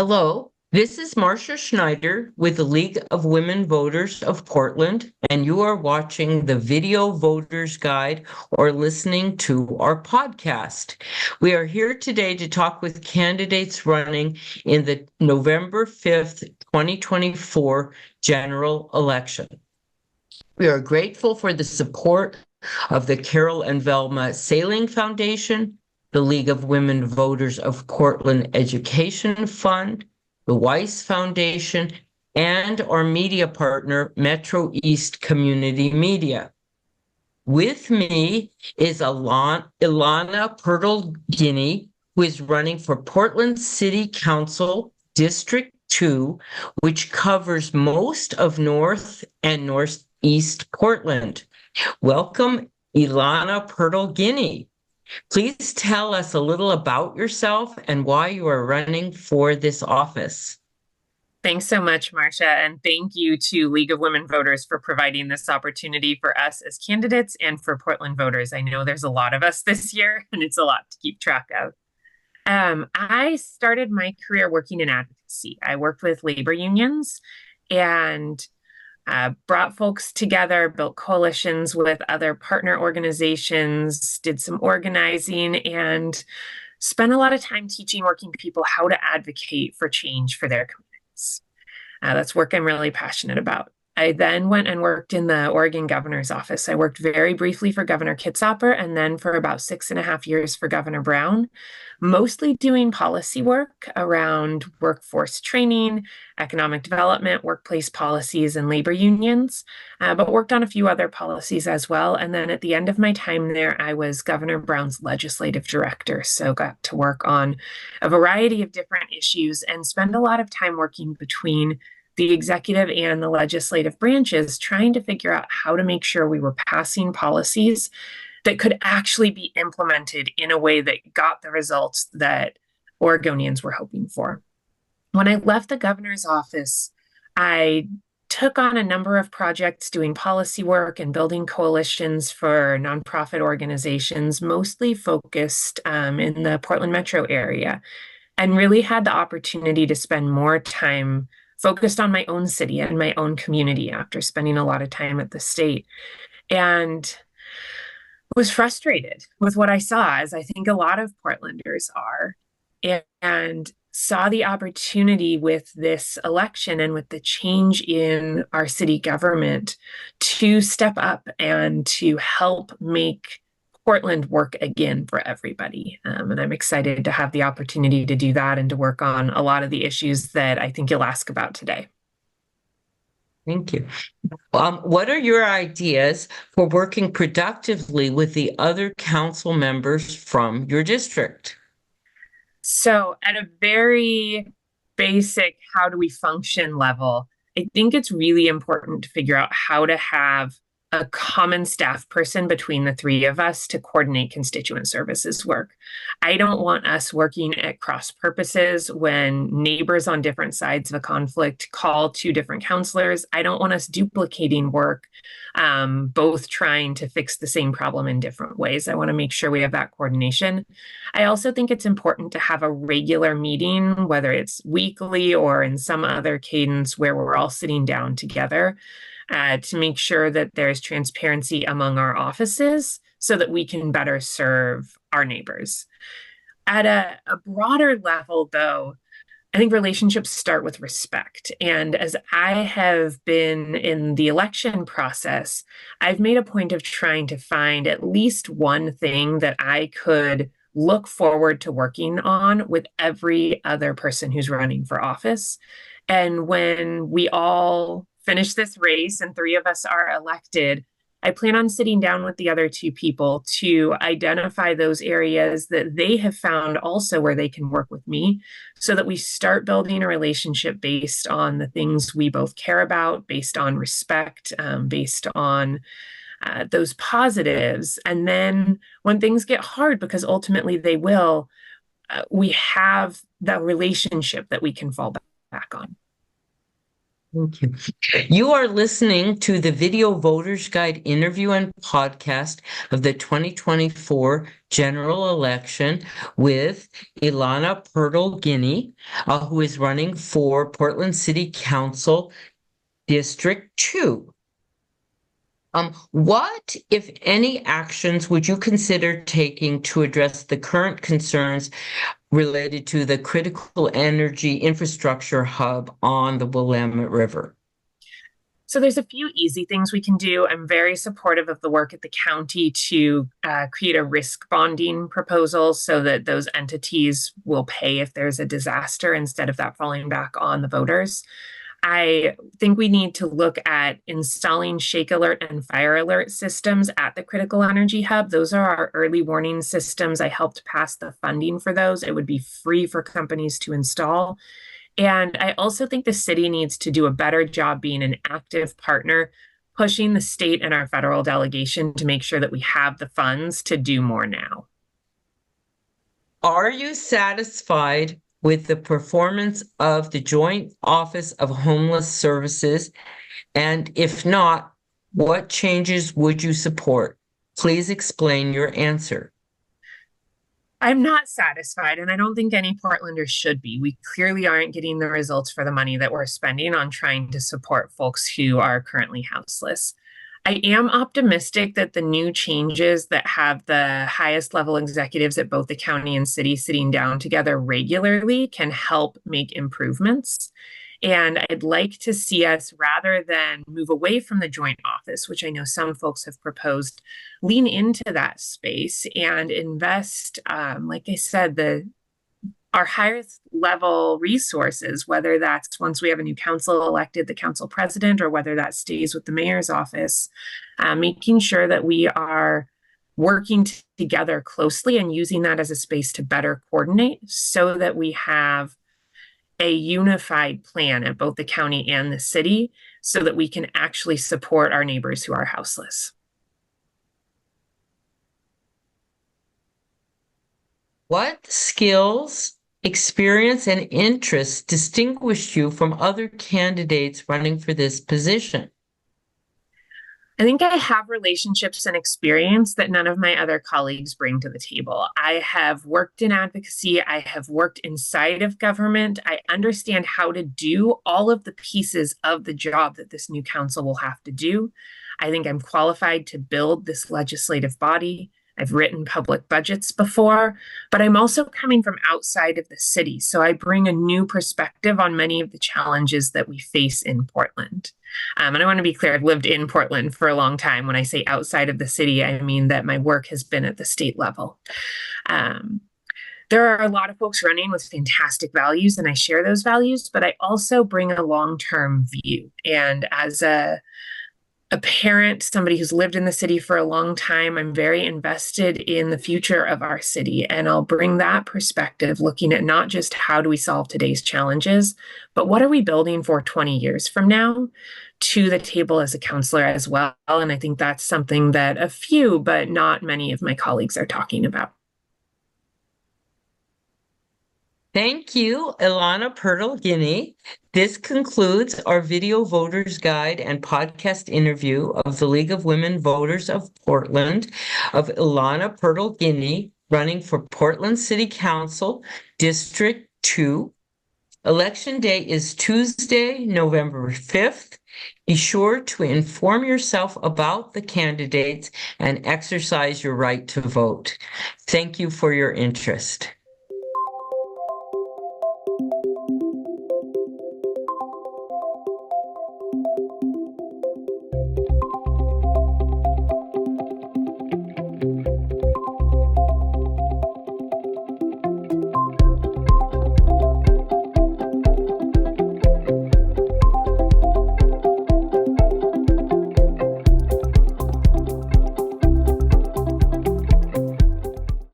Hello, this is Marcia Schneider with the League of Women Voters of Portland, and you are watching the Video Voters Guide or listening to our podcast. We are here today to talk with candidates running in the November 5th, 2024 general election. We are grateful for the support of the Carol and Velma Sailing Foundation, the League of Women Voters of Portland Education Fund, the Weiss Foundation, and our media partner, Metro East Community Media. With me is Elana Pirtle Guiney, who is running for Portland City Council District 2, which covers most of North and Northeast Portland. Welcome, Elana Pirtle Guiney. Please tell us a little about yourself and why you are running for this office. Thanks so much, Marcia, and thank you to League of Women Voters for providing this opportunity for us as candidates and for Portland voters. I know there's a lot of us this year, and it's a lot to keep track of. I started my career working in advocacy. I worked with labor unions and brought folks together, built coalitions with other partner organizations, did some organizing, and spent a lot of time teaching working people how to advocate for change for their communities. That's work I'm really passionate about. I then went and worked in the Oregon governor's office. I worked very briefly for Governor Kitzhaber and then for about 6.5 years for Governor Brown, mostly doing policy work around workforce training, economic development, workplace policies, and labor unions, but worked on a few other policies as well. And then at the end of my time there, I was Governor Brown's legislative director, so got to work on a variety of different issues and spend a lot of time working between the executive and the legislative branches, trying to figure out how to make sure we were passing policies that could actually be implemented in a way that got the results that Oregonians were hoping for. When I left the governor's office, I took on a number of projects doing policy work and building coalitions for nonprofit organizations, mostly focused in the Portland metro area, and really had the opportunity to spend more time focused on my own city and my own community after spending a lot of time at the state. And was frustrated with what I saw, as I think a lot of Portlanders are, and saw the opportunity with this election and with the change in our city government to step up and to help make Portland work again for everybody. And I'm excited to have the opportunity to do that and to work on a lot of the issues that I think you'll ask about today. Thank you. What are your ideas for working productively with the other council members from your district? So at a very basic, how do we function level, I think it's really important to figure out how to have a common staff person between the three of us to coordinate constituent services work. I don't want us working at cross purposes when neighbors on different sides of a conflict call two different counselors. I don't want us duplicating work, both trying to fix the same problem in different ways. I want to make sure we have that coordination. I also think it's important to have a regular meeting, whether it's weekly or in some other cadence where we're all sitting down together, to make sure that there's transparency among our offices so that we can better serve our neighbors. At a broader level, though, I think relationships start with respect. And as I have been in the election process, I've made a point of trying to find at least one thing that I could look forward to working on with every other person who's running for office. And when we all finish this race and three of us are elected, I plan on sitting down with the other two people to identify those areas that they have found also where they can work with me so that we start building a relationship based on the things we both care about, based on respect, based on those positives. And then when things get hard, because ultimately they will, we have that relationship that we can fall back on. Thank you. You are listening to the Video Voters Guide interview and podcast of the 2024 general election with Elana Pirtle Guiney, who is running for Portland City Council District 2. What, if any, actions would you consider taking to address the current concerns related to the critical energy infrastructure hub on the Willamette River? So there's a few easy things we can do. I'm very supportive of the work at the county to create a risk bonding proposal so that those entities will pay if there's a disaster instead of that falling back on the voters. I think we need to look at installing shake alert and fire alert systems at the critical energy hub. Those are our early warning systems. I helped pass the funding for those. It would be free for companies to install. And I also think the city needs to do a better job being an active partner, pushing the state and our federal delegation to make sure that we have the funds to do more now. Are you satisfied with the performance of the Joint Office of Homeless Services? And if not, what changes would you support? Please explain your answer. I'm not satisfied, and I don't think any Portlanders should be. We clearly aren't getting the results for the money that we're spending on trying to support folks who are currently houseless. I am optimistic that the new changes that have the highest level executives at both the county and city sitting down together regularly can help make improvements. And I'd like to see us, rather than move away from the joint office, which I know some folks have proposed, lean into that space and invest, like I said, our highest level resources, whether that's once we have a new council elected, the council president, or whether that stays with the mayor's office, making sure that we are working together closely and using that as a space to better coordinate so that we have a unified plan at both the county and the city so that we can actually support our neighbors who are houseless. What skills, experience, and interests distinguish you from other candidates running for this position? I think I have relationships and experience that none of my other colleagues bring to the table. I have worked in advocacy. I have worked inside of government. I understand how to do all of the pieces of the job that this new council will have to do. I think I'm qualified to build this legislative body. I've written public budgets before, but I'm also coming from outside of the city. So I bring a new perspective on many of the challenges that we face in Portland. And I want to be clear, I've lived in Portland for a long time. When I say outside of the city, I mean that my work has been at the state level. There are a lot of folks running with fantastic values, and I share those values, but I also bring a long-term view. And as a parent, somebody who's lived in the city for a long time, I'm very invested in the future of our city. And I'll bring that perspective, looking at not just how do we solve today's challenges, but what are we building for 20 years from now to the table as a counselor as well. And I think that's something that a few, but not many of my colleagues are talking about. Thank you, Elana Pirtle Guiney. This concludes our Video Voters Guide and podcast interview of the League of Women Voters of Portland of Elana Pirtle Guiney, running for Portland City Council, District 2. Election day is Tuesday, November 5th. Be sure to inform yourself about the candidates and exercise your right to vote. Thank you for your interest.